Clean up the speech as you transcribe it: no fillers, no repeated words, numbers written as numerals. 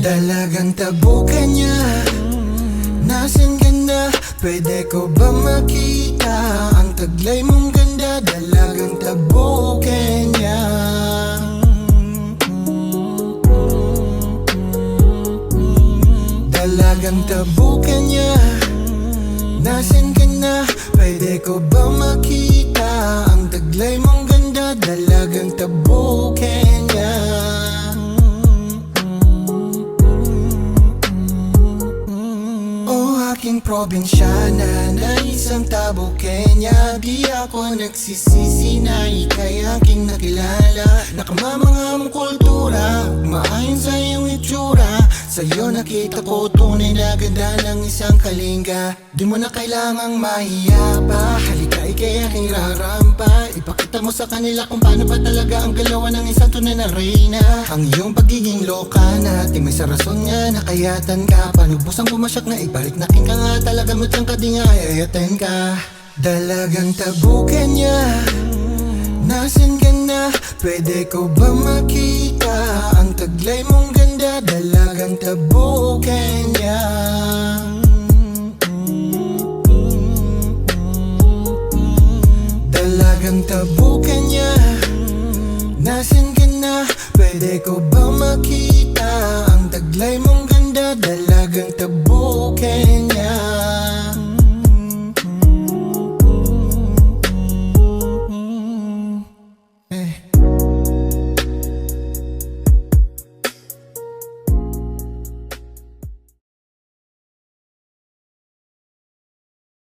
Dalagang tabukan niya, nasan ka na? Pwede ko ba makita ang taglay mong ganda? Dalagang tabukan niya. Dalagang tabukan niya, nasan ka na? Pwede ko ba makita ang taglay mong ganda? Dalagang tabukan niya. Aking probinsyana na isang tabukan niya. Di ako nagsisisi na ika'y aking nakilala. Nakamamangamang kultura, maayon sa iyong itsura. Sa'yo nakita ko tunay na ganda ng isang kalinga. Di mo na kailangang mahiya pa, halika ika'y aking rarampa. Ipakita mo sa kanila kung paano ba talaga ang galawan ng isang tunay na reyna. Ang iyong pagiging loka natin may sarason nga nakayatan ka. Panubusang pumasyak na ibalik na king ka nga. Talaga mo tiyang kadinga ay ayaten ka. Dalagang tabukan niya, nasan ka na? Pwede ko ba makita ang taglay mong ganda? Dalagang tabukan